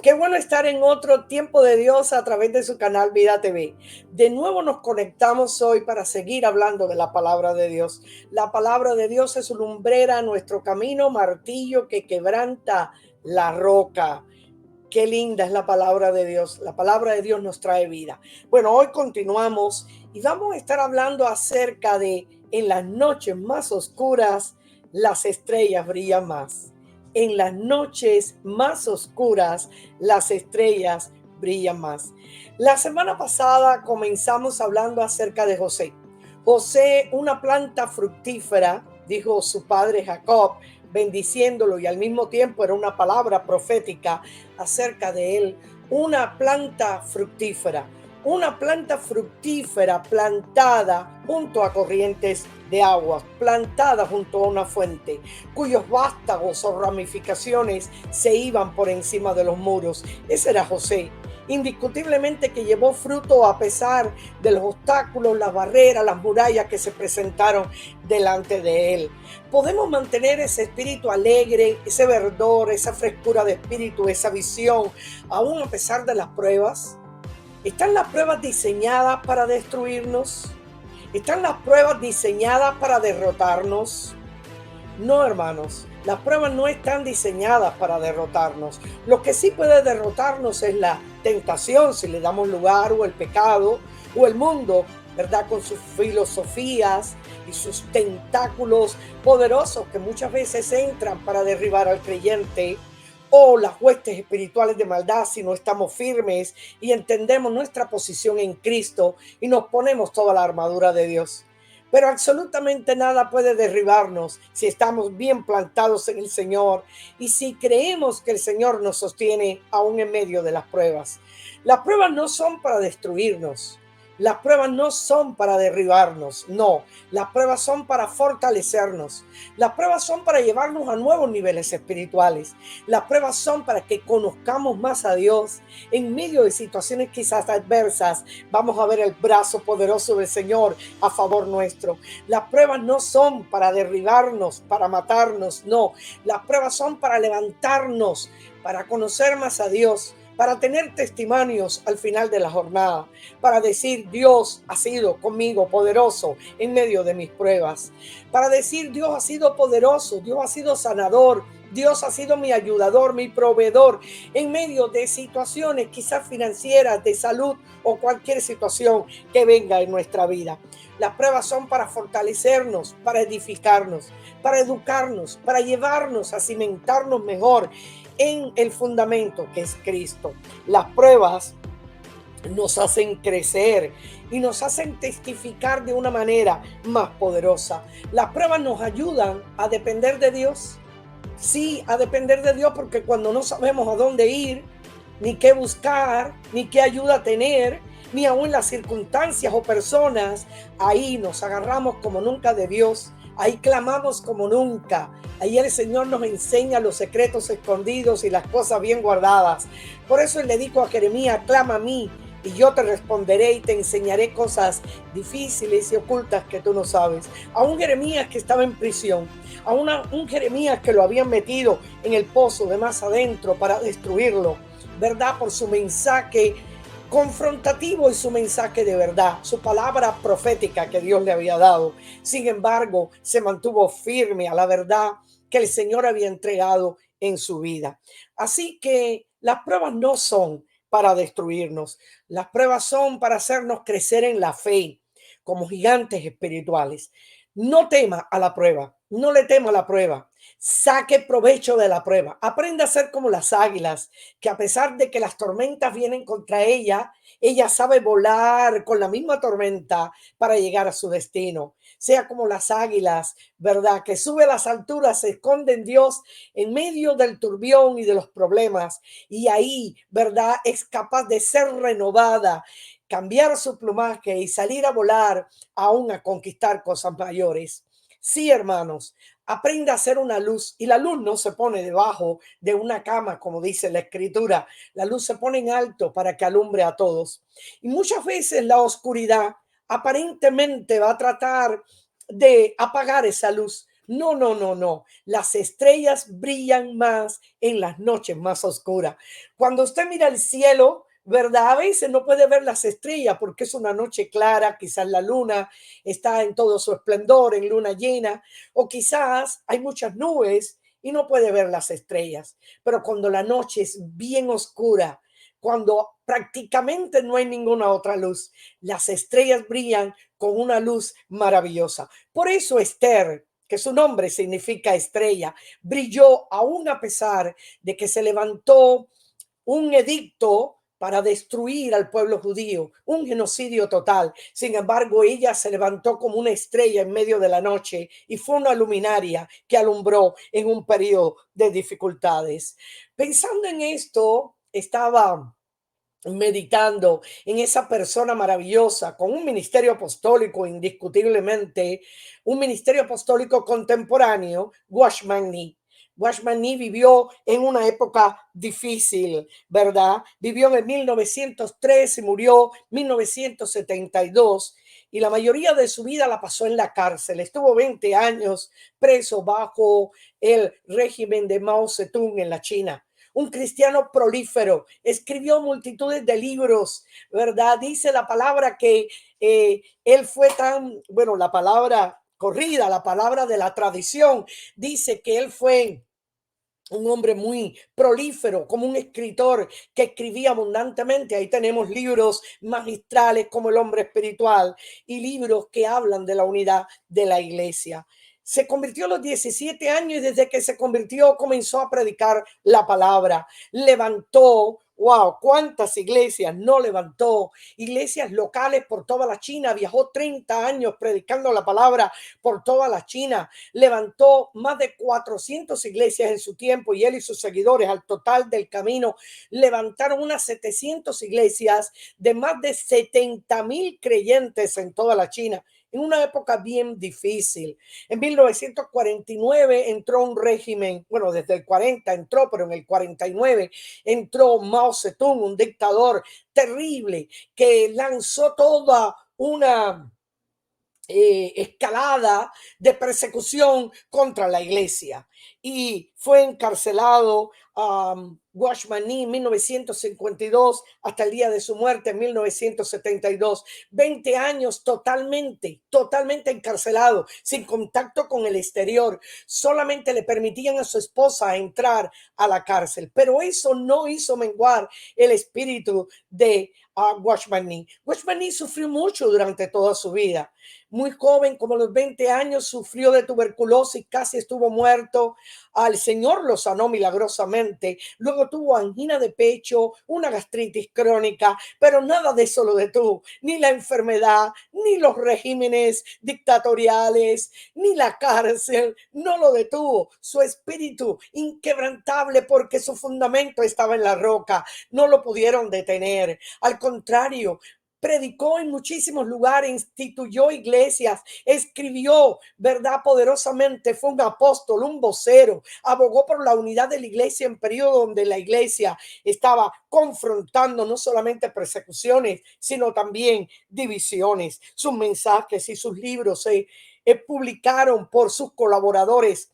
Qué bueno estar en otro tiempo de Dios a través de su canal Vida TV. De nuevo nos conectamos hoy para seguir hablando de la palabra de Dios. La palabra de Dios es lumbrera a nuestro camino, martillo que quebranta la roca. Qué linda es la palabra de Dios. La palabra de Dios nos trae vida. Bueno, hoy continuamos y vamos a estar hablando acerca de en las noches más oscuras, las estrellas brillan más. En las noches más oscuras, las estrellas brillan más. La semana pasada comenzamos hablando acerca de José. José, una planta fructífera, dijo su padre Jacob, bendiciéndolo, y al mismo tiempo era una palabra profética acerca de él, una planta fructífera plantada junto a corrientes de agua, plantada junto a una fuente, cuyos vástagos o ramificaciones se iban por encima de los muros. Ese era José. Indiscutiblemente que llevó fruto a pesar de los obstáculos, las barreras, las murallas que se presentaron delante de él. Podemos mantener ese espíritu alegre, ese verdor, esa frescura de espíritu, esa visión, aún a pesar de las pruebas. ¿Están las pruebas diseñadas para destruirnos? ¿Están las pruebas diseñadas para derrotarnos? No, hermanos, las pruebas no están diseñadas para derrotarnos. Lo que sí puede derrotarnos es la tentación, si le damos lugar, o el pecado, o el mundo, ¿verdad? Con sus filosofías y sus tentáculos poderosos que muchas veces entran para derribar al creyente, o las huestes espirituales de maldad si no estamos firmes y entendemos nuestra posición en Cristo y nos ponemos toda la armadura de Dios. Pero absolutamente nada puede derribarnos si estamos bien plantados en el Señor y si creemos que el Señor nos sostiene aún en medio de las pruebas. Las pruebas no son para destruirnos. Las pruebas no son para derribarnos, no. Las pruebas son para fortalecernos. Las pruebas son para llevarnos a nuevos niveles espirituales. Las pruebas son para que conozcamos más a Dios. En medio de situaciones quizás adversas, vamos a ver el brazo poderoso del Señor a favor nuestro. Las pruebas no son para derribarnos, para matarnos, no. Las pruebas son para levantarnos, para conocer más a Dios, para tener testimonios al final de la jornada, para decir Dios ha sido conmigo poderoso en medio de mis pruebas, para decir Dios ha sido poderoso, Dios ha sido sanador, Dios ha sido mi ayudador, mi proveedor en medio de situaciones quizás financieras, de salud o cualquier situación que venga en nuestra vida. Las pruebas son para fortalecernos, para edificarnos, para educarnos, para llevarnos a cimentarnos mejor en el fundamento que es Cristo. Las pruebas nos hacen crecer y nos hacen testificar de una manera más poderosa. Las pruebas nos ayudan a depender de Dios. Sí, a depender de Dios, porque cuando no sabemos a dónde ir, ni qué buscar, ni qué ayuda tener, ni aún las circunstancias o personas, ahí nos agarramos como nunca de Dios. Ahí clamamos como nunca. Ahí el Señor nos enseña los secretos escondidos y las cosas bien guardadas. Por eso Él le dijo a Jeremías, clama a mí y yo te responderé y te enseñaré cosas difíciles y ocultas que tú no sabes. A un Jeremías que estaba en prisión, a un Jeremías que lo habían metido en el pozo de más adentro para destruirlo, ¿verdad? Por su mensaje confrontativo y su mensaje de verdad, su palabra profética que Dios le había dado. Sin embargo, se mantuvo firme a la verdad que el Señor había entregado en su vida. Así que las pruebas no son para destruirnos, las pruebas son para hacernos crecer en la fe como gigantes espirituales. No tema a la prueba, no le tema a la prueba. Saque provecho de la prueba. Aprenda a ser como las águilas, que a pesar de que las tormentas vienen contra ella sabe volar con la misma tormenta para llegar a su destino. Sea como las águilas, ¿verdad? Que sube a las alturas, se esconde en Dios en medio del turbión y de los problemas. Y ahí, ¿verdad? Es capaz de ser renovada, cambiar su plumaje y salir a volar, aún a conquistar cosas mayores. Sí, hermanos, aprenda a hacer una luz y la luz no se pone debajo de una cama, como dice la escritura. La luz se pone en alto para que alumbre a todos. Y muchas veces la oscuridad aparentemente va a tratar de apagar esa luz. No, no, no, no. Las estrellas brillan más en las noches más oscuras. Cuando usted mira el cielo, ¿verdad? A veces no puede ver las estrellas porque es una noche clara, quizás la luna está en todo su esplendor, en luna llena, o quizás hay muchas nubes y no puede ver las estrellas. Pero cuando la noche es bien oscura, cuando prácticamente no hay ninguna otra luz, las estrellas brillan con una luz maravillosa. Por eso Esther, que su nombre significa estrella, brilló aún a pesar de que se levantó un edicto para destruir al pueblo judío, un genocidio total. Sin embargo, ella se levantó como una estrella en medio de la noche y fue una luminaria que alumbró en un periodo de dificultades. Pensando en esto, estaba meditando en esa persona maravillosa con un ministerio apostólico, indiscutiblemente un ministerio apostólico contemporáneo, Watchman Nee. Watchman Nee vivió en una época difícil, ¿verdad? Vivió en el 1903 y murió en 1972 y la mayoría de su vida la pasó en la cárcel. Estuvo 20 años preso bajo el régimen de Mao Zedong en la China. Un cristiano prolífero, escribió multitudes de libros, ¿verdad? Dice la palabra que él fue tan, bueno, la palabra corrida, la palabra de la tradición, dice que él fue un hombre muy prolífero, como un escritor que escribía abundantemente. Ahí tenemos libros magistrales como El hombre espiritual y libros que hablan de la unidad de la iglesia. Se convirtió a los 17 años y desde que se convirtió comenzó a predicar la palabra. Levantó, wow, cuántas iglesias no levantó, iglesias locales por toda la China. Viajó 30 años predicando la palabra por toda la China. Levantó más de 400 iglesias en su tiempo y él y sus seguidores al total del camino levantaron unas 700 iglesias de más de 70,000 creyentes en toda la China en una época bien difícil. En 1949 entró un régimen, bueno, desde el 40 entró, pero en el 49 entró Mao Zedong, un dictador terrible que lanzó toda una escalada de persecución contra la iglesia y fue encarcelado Watchman Nee en 1952 hasta el día de su muerte en 1972. 20 años totalmente encarcelado, sin contacto con el exterior. Solamente le permitían a su esposa entrar a la cárcel, pero eso no hizo menguar el espíritu de Watchman Nee. Watchman Nee sufrió mucho durante toda su vida. Muy joven, como a los 20 años, sufrió de tuberculosis, casi estuvo muerto. Al Señor lo sanó milagrosamente. Luego tuvo angina de pecho, una gastritis crónica, pero nada de eso lo detuvo. Ni la enfermedad, ni los regímenes dictatoriales, ni la cárcel, no lo detuvo. Su espíritu inquebrantable porque su fundamento estaba en la roca. No lo pudieron detener. Al contrario, predicó en muchísimos lugares, instituyó iglesias, escribió, ¿verdad? Poderosamente, fue un apóstol, un vocero, abogó por la unidad de la iglesia en periodo donde la iglesia estaba confrontando no solamente persecuciones, sino también divisiones. Sus mensajes y sus libros se publicaron por sus colaboradores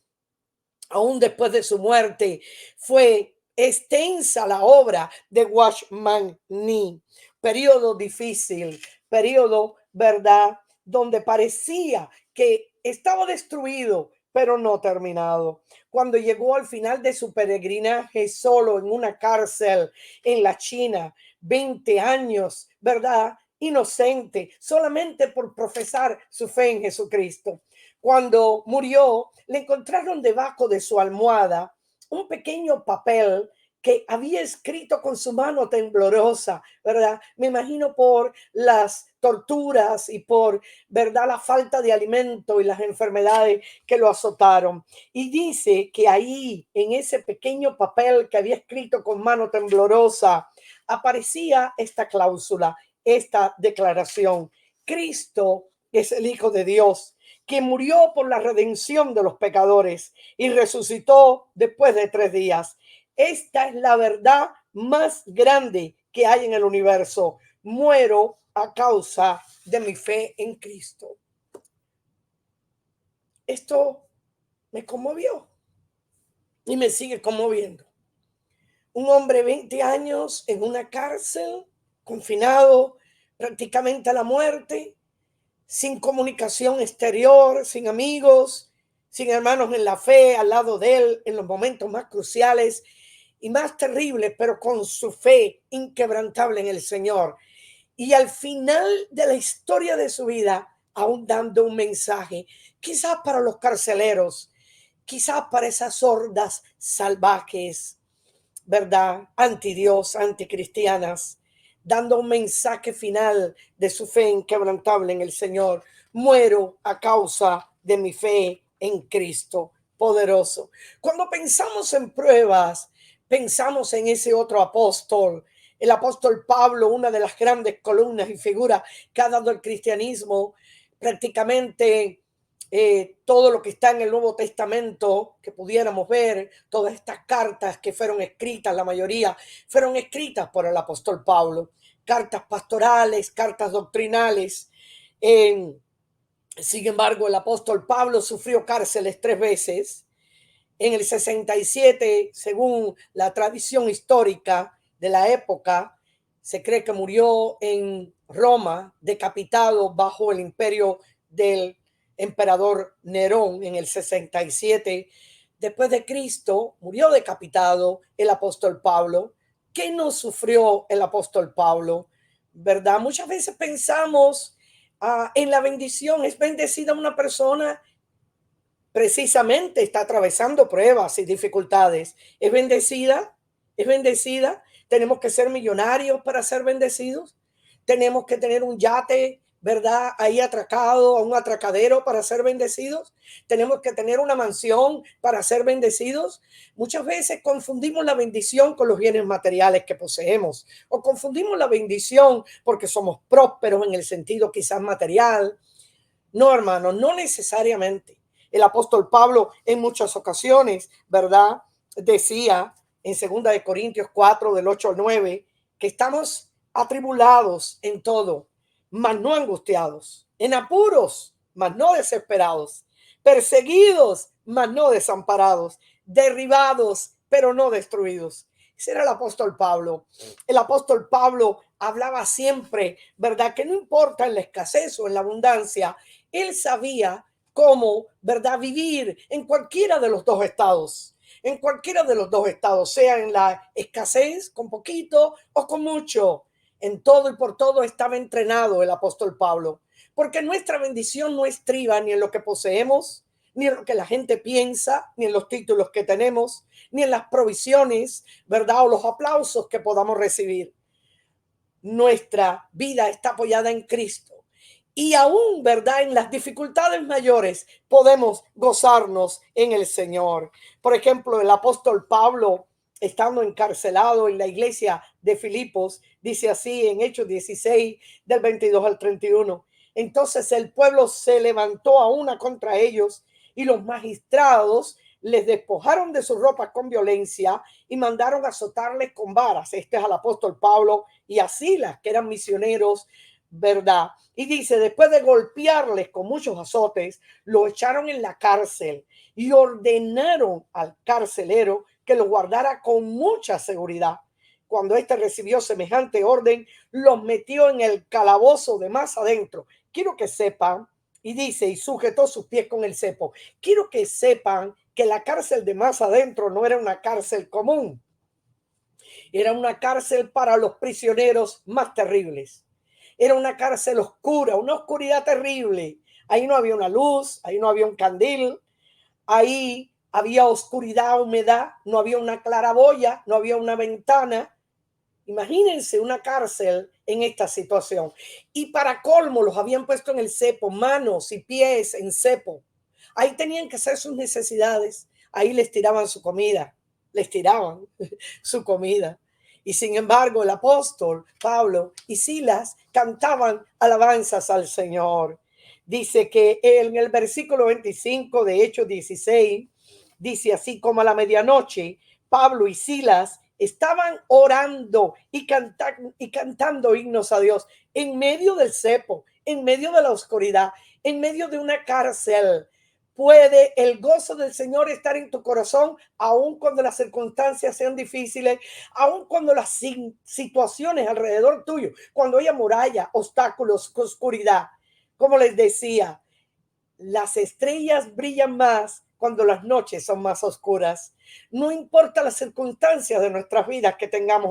aún después de su muerte. Fue extensa la obra de Watchman Nee. Periodo difícil, periodo, ¿verdad? Donde parecía que estaba destruido, pero no terminado. Cuando llegó al final de su peregrinaje solo en una cárcel en la China, 20 años, ¿verdad? Inocente, solamente por profesar su fe en Jesucristo. Cuando murió, le encontraron debajo de su almohada un pequeño papel que había escrito con su mano temblorosa, ¿verdad? Me imagino por las torturas y por, ¿verdad?, la falta de alimento y las enfermedades que lo azotaron. Y dice que ahí, en ese pequeño papel que había escrito con mano temblorosa, aparecía esta cláusula: esta declaración. Cristo es el Hijo de Dios, que murió por la redención de los pecadores y resucitó después de 3 días. Esta es la verdad más grande que hay en el universo. Muero a causa de mi fe en Cristo. Esto me conmovió y me sigue conmoviendo. Un hombre 20 años en una cárcel, confinado prácticamente a la muerte, sin comunicación exterior, sin amigos, sin hermanos en la fe al lado de él en los momentos más cruciales y más terribles, pero con su fe inquebrantable en el Señor. Y al final de la historia de su vida, aún dando un mensaje, quizás para los carceleros, quizás para esas hordas salvajes, ¿verdad? Anti Dios, anticristianas, dando un mensaje final de su fe inquebrantable en el Señor. Muero a causa de mi fe en Cristo poderoso. Cuando pensamos en pruebas, pensamos en ese otro apóstol, el apóstol Pablo, una de las grandes columnas y figuras que ha dado el cristianismo. Prácticamente todo lo que está en el Nuevo Testamento que pudiéramos ver, todas estas cartas que fueron escritas, la mayoría fueron escritas por el apóstol Pablo, cartas pastorales, cartas doctrinales. Sin embargo, el apóstol Pablo sufrió cárceles 3 veces. En el 67, según la tradición histórica de la época, se cree que murió en Roma, decapitado bajo el imperio del emperador Nerón en el 67 después de Cristo. Murió decapitado el apóstol Pablo. ¿Qué no sufrió el apóstol Pablo? ¿Verdad? Muchas veces pensamos en la bendición. Es bendecida una persona, precisamente está atravesando pruebas y dificultades. Es bendecida, es bendecida. Tenemos que ser millonarios para ser bendecidos. Tenemos que tener un yate, ¿verdad? Ahí atracado a un atracadero para ser bendecidos. Tenemos que tener una mansión para ser bendecidos. Muchas veces confundimos la bendición con los bienes materiales que poseemos, o confundimos la bendición porque somos prósperos en el sentido quizás material. No, hermano, no necesariamente. El apóstol Pablo en muchas ocasiones, ¿verdad? Decía en 2 Corintios 4, del 8 al 9, que estamos atribulados en todo, mas no angustiados, en apuros, mas no desesperados, perseguidos, mas no desamparados, derribados, pero no destruidos. Ese era el apóstol Pablo. El apóstol Pablo hablaba siempre, ¿verdad? Que no importa en la escasez o en la abundancia, él sabía cómo, ¿verdad?, vivir en cualquiera de los dos estados. En cualquiera de los dos estados, sea en la escasez, con poquito o con mucho. En todo y por todo estaba entrenado el apóstol Pablo. Porque nuestra bendición no estriba ni en lo que poseemos, ni en lo que la gente piensa, ni en los títulos que tenemos, ni en las provisiones, ¿verdad?, o los aplausos que podamos recibir. Nuestra vida está apoyada en Cristo. Y aún, ¿verdad?, en las dificultades mayores podemos gozarnos en el Señor. Por ejemplo, el apóstol Pablo, estando encarcelado en la iglesia de Filipos, dice así en Hechos 16, del 22 al 31. Entonces el pueblo se levantó a una contra ellos y los magistrados les despojaron de sus ropas con violencia y mandaron azotarles con varas. Este es al apóstol Pablo y a Silas, que eran misioneros, ¿verdad? Y dice, después de golpearles con muchos azotes, lo echaron en la cárcel y ordenaron al carcelero que lo guardara con mucha seguridad. Cuando éste recibió semejante orden, los metió en el calabozo de más adentro. Quiero que sepan, y dice, y sujetó sus pies con el cepo. Quiero que sepan que la cárcel de más adentro no era una cárcel común. Era una cárcel para los prisioneros más terribles. Era una cárcel oscura, una oscuridad terrible. Ahí no había una luz, ahí no había un candil, ahí había oscuridad, humedad, no había una claraboya, no había una ventana. Imagínense una cárcel en esta situación. Y para colmo los habían puesto en el cepo, manos y pies en cepo. Ahí tenían que hacer sus necesidades. Ahí les tiraban su comida, les tiraban su comida. Y sin embargo, el apóstol Pablo y Silas cantaban alabanzas al Señor. Dice que en el versículo 25 de Hechos 16, dice así: como a la medianoche, Pablo y Silas estaban orando y cantando himnos a Dios en medio del cepo, en medio de la oscuridad, en medio de una cárcel. Puede el gozo del Señor estar en tu corazón, aun cuando las circunstancias sean difíciles, aun cuando las situaciones alrededor tuyo, cuando haya muralla, obstáculos, oscuridad. Como les decía, las estrellas brillan más cuando las noches son más oscuras. No importa las circunstancias de nuestras vidas que tengamos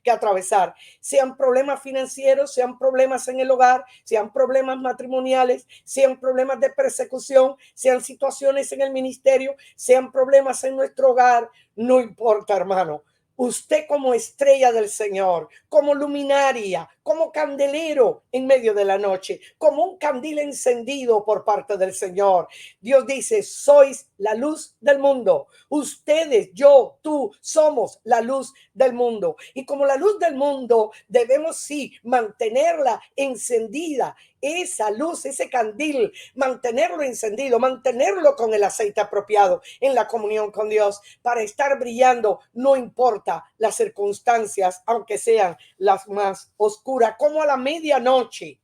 que atravesar, sean problemas financieros, sean problemas en el hogar, sean problemas matrimoniales, sean problemas de persecución, sean situaciones en el ministerio, sean problemas en nuestro hogar, no importa, hermano. Usted como estrella del Señor, como luminaria, como candelero en medio de la noche, como un candil encendido por parte del Señor. Dios dice: sois la luz del mundo. Ustedes, yo, tú, somos la luz del mundo. Y como la luz del mundo, debemos sí mantenerla encendida. Esa luz, ese candil, mantenerlo encendido, mantenerlo con el aceite apropiado en la comunión con Dios para estar brillando, no importa las circunstancias, aunque sean las más oscuras, como a la medianoche.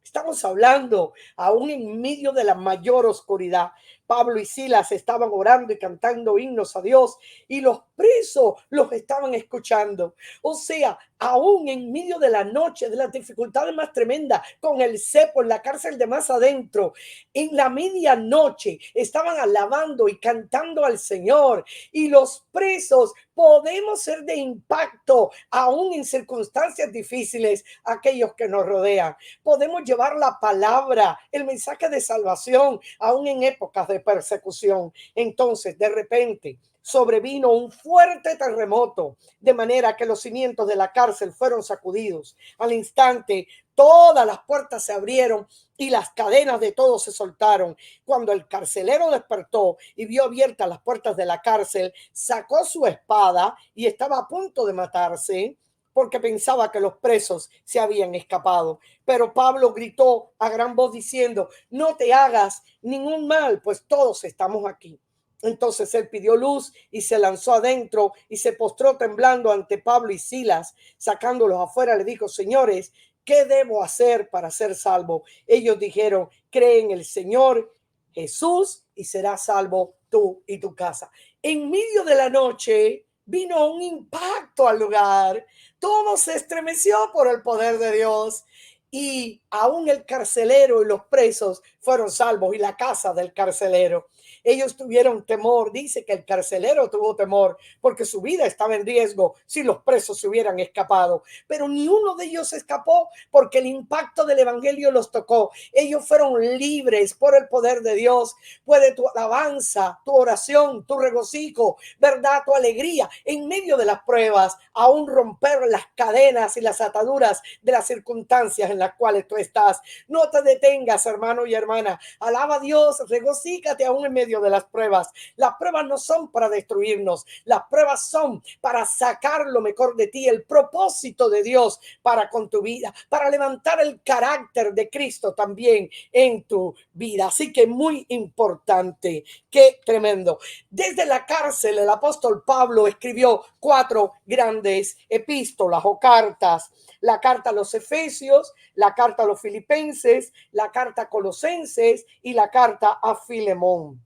Estamos hablando aún en medio de la mayor oscuridad. Pablo y Silas estaban orando y cantando himnos a Dios y los presos los estaban escuchando. O sea, aún en medio de la noche, de las dificultades más tremendas, con el cepo en la cárcel de más adentro, en la medianoche estaban alabando y cantando al Señor, y los presos podemos ser de impacto aún en circunstancias difíciles a aquellos que nos rodean. Podemos llevar la palabra, el mensaje de salvación, aún en épocas de persecución. Entonces, de repente, sobrevino un fuerte terremoto, de manera que los cimientos de la cárcel fueron sacudidos. Al instante, todas las puertas se abrieron y las cadenas de todos se soltaron. Cuando el carcelero despertó y vio abiertas las puertas de la cárcel, sacó su espada y estaba a punto de matarse, porque pensaba que los presos se habían escapado. Pero Pablo gritó a gran voz diciendo: no te hagas ningún mal, pues todos estamos aquí. Entonces él pidió luz y se lanzó adentro y se postró temblando ante Pablo y Silas. Sacándolos afuera, le dijo: señores, ¿qué debo hacer para ser salvo? Ellos dijeron: cree en el Señor Jesús y serás salvo tú y tu casa. En medio de la noche vino un impacto al lugar. Todo se estremeció por el poder de Dios. Y aún el carcelero y los presos fueron salvos, y la casa del carcelero. Ellos tuvieron temor. Dice que el carcelero tuvo temor porque su vida estaba en riesgo si los presos se hubieran escapado. Pero ni uno de ellos escapó porque el impacto del evangelio los tocó. Ellos fueron libres por el poder de Dios. Puede tu alabanza, tu oración, tu regocijo, verdad, tu alegría en medio de las pruebas, aún romper las cadenas y las ataduras de las circunstancias en las cuales tú estás. No te detengas, hermano y hermana. Alaba a Dios, regocíjate aún en medio de las pruebas. Las pruebas no son para destruirnos, las pruebas son para sacar lo mejor de ti, el propósito de Dios para con tu vida, para levantar el carácter de Cristo también en tu vida. Así que muy importante, qué tremendo. Desde la cárcel, el apóstol Pablo escribió 4 grandes epístolas o cartas: la carta a los Efesios, la carta a los Filipenses, la carta a Colosenses y la carta a Filemón.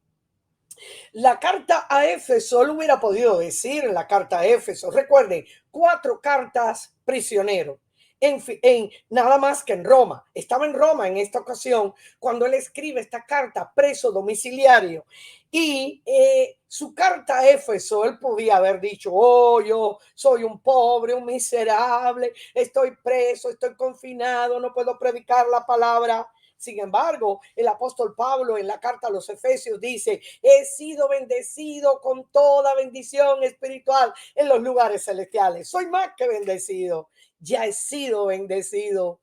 La carta a Éfeso, lo hubiera podido decir en la carta a Éfeso. Recuerden, 4 cartas prisionero. En nada más que en Roma. Estaba en Roma en esta ocasión cuando él escribe esta carta, preso domiciliario. Y su carta a Éfeso, él podía haber dicho: oh, yo soy un pobre, un miserable, estoy preso, estoy confinado, no puedo predicar la palabra. Sin embargo, el apóstol Pablo en la carta a los Efesios dice: he sido bendecido con toda bendición espiritual en los lugares celestiales. Soy más que bendecido, ya he sido bendecido.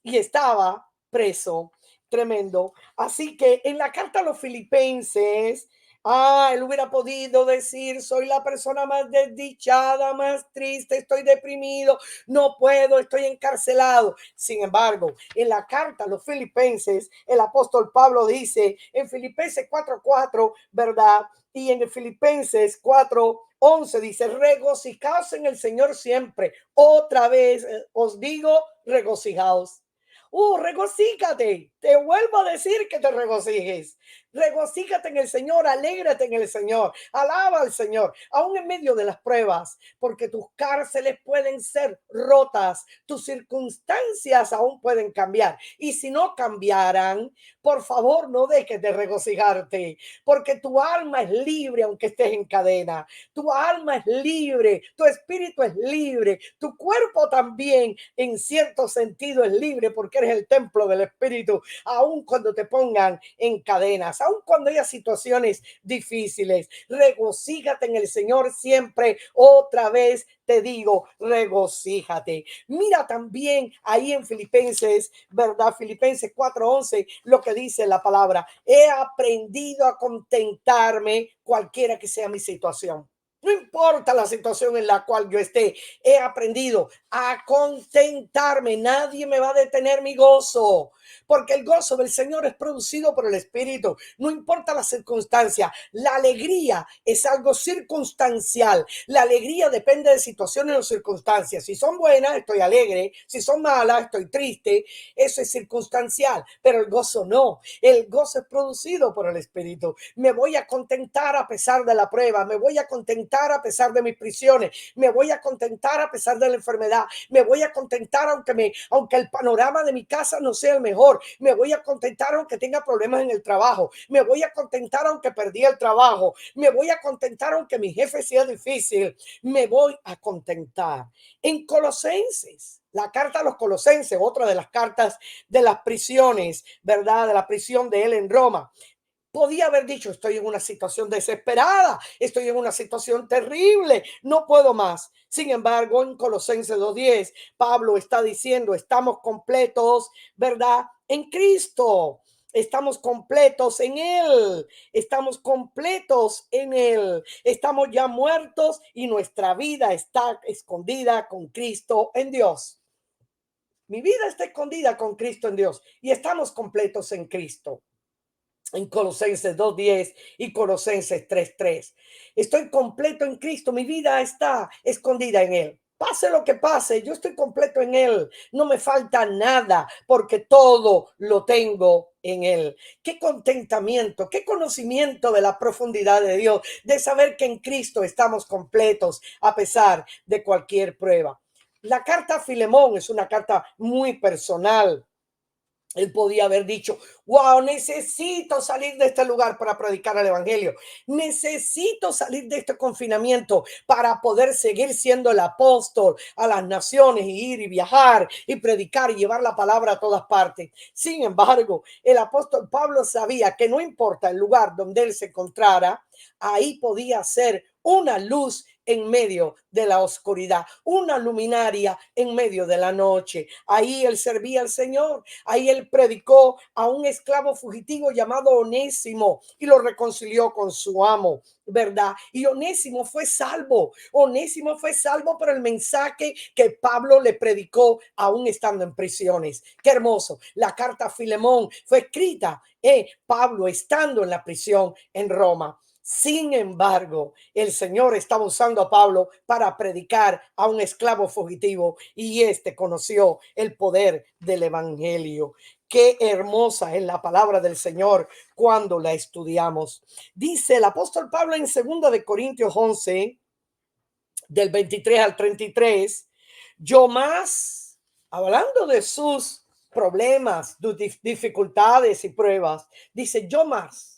Y estaba preso, tremendo. Así que en la carta a los Filipenses, Él hubiera podido decir, soy la persona más desdichada, más triste, estoy deprimido, no puedo, estoy encarcelado. Sin embargo, en la carta a los filipenses, el apóstol Pablo dice en Filipenses 4:4, ¿verdad? Y en Filipenses 4:11 dice, regocijaos en el Señor siempre. Otra vez os digo, regocijaos. Regocíjate. Te vuelvo a decir que te regocijes. Regocíjate en el Señor, alégrate en el Señor, alaba al Señor, aún en medio de las pruebas, porque tus cárceles pueden ser rotas, tus circunstancias aún pueden cambiar. Y si no cambiaran, por favor, no dejes de regocijarte, porque tu alma es libre aunque estés en cadena. Tu alma es libre, tu espíritu es libre, tu cuerpo también en cierto sentido es libre porque eres el templo del Espíritu, aun cuando te pongan en cadenas, aun cuando haya situaciones difíciles. Regocíjate en el Señor siempre. Otra vez te digo, regocíjate. Mira también ahí en Filipenses, ¿verdad? Filipenses 4:11, lo que dice la palabra. He aprendido a contentarme cualquiera que sea mi situación. No importa la situación en la cual yo esté, he aprendido a contentarme. Nadie me va a detener mi gozo, porque el gozo del Señor es producido por el Espíritu. No importa la circunstancia, la alegría es algo circunstancial. La alegría depende de situaciones o circunstancias. Si son buenas, estoy alegre. Si son malas, estoy triste. Eso es circunstancial, pero el gozo no. El gozo es producido por el Espíritu. Me voy a contentar a pesar de la prueba. Me voy a contentar a pesar de mis prisiones. Me voy a contentar a pesar de la enfermedad. Me voy a contentar aunque el panorama de mi casa no sea el mejor. Me voy a contentar aunque tenga problemas en el trabajo. Me voy a contentar aunque perdí el trabajo. Me voy a contentar aunque mi jefe sea difícil. Me voy a contentar. En Colosenses, la carta a los Colosenses, otra de las cartas de las prisiones, ¿verdad? De la prisión de él en Roma. Podía haber dicho, estoy en una situación desesperada, estoy en una situación terrible, no puedo más. Sin embargo, en Colosenses 2:10, Pablo está diciendo, estamos completos, ¿verdad? En Cristo. Estamos completos en Él, estamos completos en Él, estamos ya muertos y nuestra vida está escondida con Cristo en Dios. Mi vida está escondida con Cristo en Dios y estamos completos en Cristo en Colosenses 2:10 y Colosenses 3:3. Estoy completo en Cristo, mi vida está escondida en Él. Pase lo que pase, yo estoy completo en Él. No me falta nada porque todo lo tengo en Él. Qué contentamiento, qué conocimiento de la profundidad de Dios, de saber que en Cristo estamos completos a pesar de cualquier prueba. La carta a Filemón es una carta muy personal. Él podía haber dicho, wow, necesito salir de este lugar para predicar el evangelio. Necesito salir de este confinamiento para poder seguir siendo el apóstol a las naciones y ir y viajar y predicar y llevar la palabra a todas partes. Sin embargo, el apóstol Pablo sabía que no importa el lugar donde él se encontrara, ahí podía ser una luz en medio de la oscuridad, una luminaria en medio de la noche. Ahí él servía al Señor. Ahí él predicó a un esclavo fugitivo llamado Onésimo y lo reconcilió con su amo, ¿verdad? Y Onésimo fue salvo. Onésimo fue salvo por el mensaje que Pablo le predicó aún estando en prisiones. Qué hermoso. La carta a Filemón fue escrita, Pablo estando en la prisión en Roma. Sin embargo, el Señor estaba usando a Pablo para predicar a un esclavo fugitivo y este conoció el poder del evangelio. Qué hermosa es la palabra del Señor cuando la estudiamos. Dice el apóstol Pablo en 2 Corintios 11, del 23 al 33, yo más, hablando de sus problemas, dificultades y pruebas, dice yo más,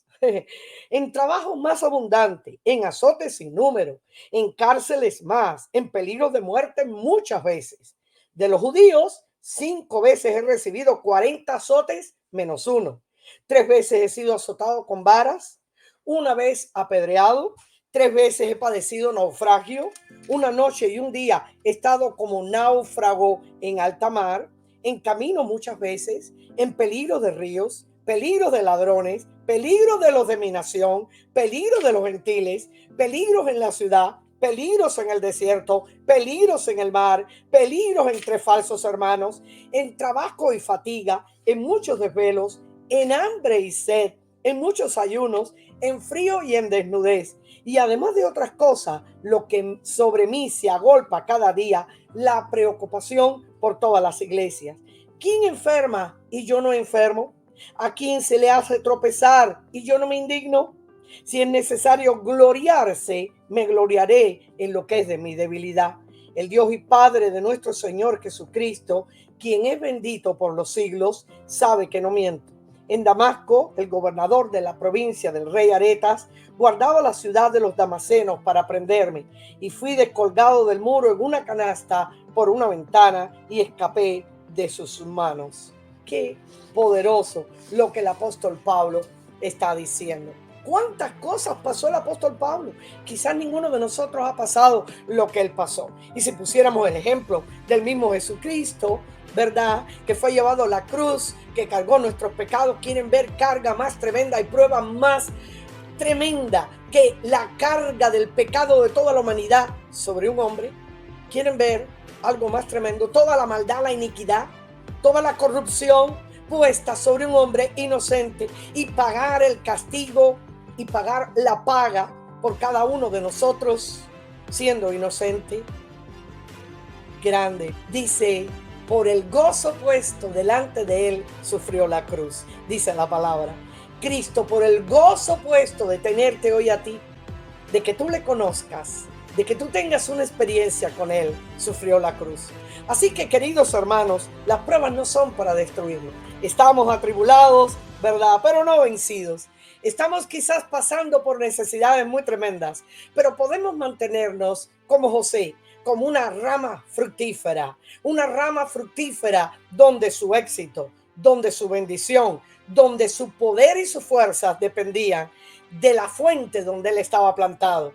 en trabajo más abundante, en azotes sin número, en cárceles más, en peligro de muerte muchas veces. De los judíos, 5 veces he recibido 40 azotes menos uno. 3 veces he sido azotado con varas, una vez apedreado, 3 veces he padecido naufragio, una noche y un día he estado como náufrago en alta mar, en camino muchas veces, en peligro de ríos, peligros de ladrones, peligros de los de mi nación, peligros de los gentiles, peligros en la ciudad, peligros en el desierto, peligros en el mar, peligros entre falsos hermanos, en trabajo y fatiga, en muchos desvelos, en hambre y sed, en muchos ayunos, en frío y en desnudez. Y además de otras cosas, lo que sobre mí se agolpa cada día, la preocupación por todas las iglesias. ¿Quién enferma y yo no enfermo? ¿A quién se le hace tropezar y yo no me indigno? Si es necesario gloriarse, me gloriaré en lo que es de mi debilidad. El Dios y Padre de nuestro Señor Jesucristo, quien es bendito por los siglos, sabe que no miento. En Damasco, el gobernador de la provincia del rey Aretas guardaba la ciudad de los damasenos para prenderme, y fui descolgado del muro en una canasta por una ventana y escapé de sus manos. Qué poderoso lo que el apóstol Pablo está diciendo. ¿Cuántas cosas pasó el apóstol Pablo? Quizás ninguno de nosotros ha pasado lo que él pasó. Y si pusiéramos el ejemplo del mismo Jesucristo, ¿verdad? Que fue llevado a la cruz, que cargó nuestros pecados. ¿Quieren ver carga más tremenda y prueba más tremenda que la carga del pecado de toda la humanidad sobre un hombre? ¿Quieren ver algo más tremendo? Toda la maldad, la iniquidad, toda la corrupción puesta sobre un hombre inocente, y pagar el castigo y pagar la paga por cada uno de nosotros siendo inocente. Grande. Dice, por el gozo puesto delante de él sufrió la cruz. Dice la palabra. Cristo, por el gozo puesto de tenerte hoy a ti, de que tú le conozcas, de que tú tengas una experiencia con él, sufrió la cruz. Así que, queridos hermanos, las pruebas no son para destruirnos. Estamos atribulados, ¿verdad? Pero no vencidos. Estamos quizás pasando por necesidades muy tremendas, pero podemos mantenernos como José, como una rama fructífera donde su éxito, donde su bendición, donde su poder y sus fuerzas dependían de la fuente donde él estaba plantado.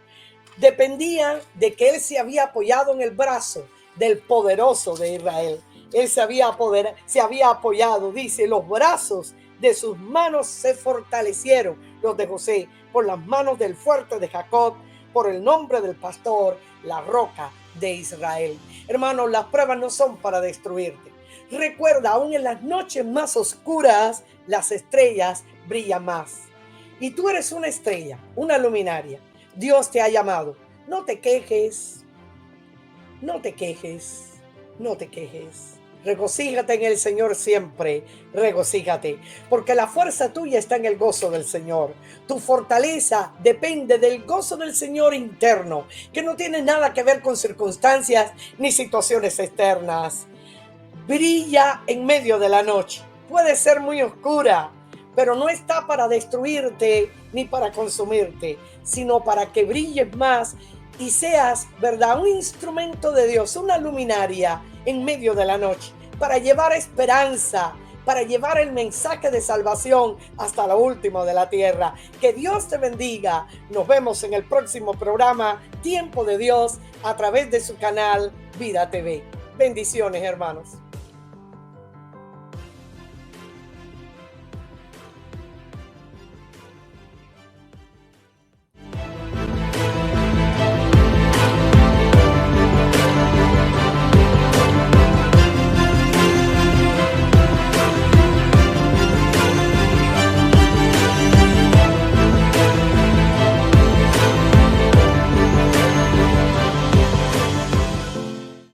Dependían de que él se había apoyado en el brazo del poderoso de Israel. Él se había apoyado, dice, los brazos de sus manos se fortalecieron, los de José, por las manos del fuerte de Jacob, por el nombre del pastor, la roca de Israel. Hermanos, las pruebas no son para destruirte. Recuerda, aún en las noches más oscuras, las estrellas brillan más. Y tú eres una estrella, una luminaria. Dios te ha llamado. No te quejes, no te quejes, no te quejes. Regocíjate en el Señor siempre, regocíjate, porque la fuerza tuya está en el gozo del Señor. Tu fortaleza depende del gozo del Señor interno, que no tiene nada que ver con circunstancias ni situaciones externas. Brilla en medio de la noche. Puede ser muy oscura, pero no está para destruirte ni para consumirte, sino para que brilles más y seas, ¿verdad?, un instrumento de Dios, una luminaria en medio de la noche, para llevar esperanza, para llevar el mensaje de salvación hasta lo último de la tierra. Que Dios te bendiga. Nos vemos en el próximo programa Tiempo de Dios a través de su canal Vida TV. Bendiciones, hermanos.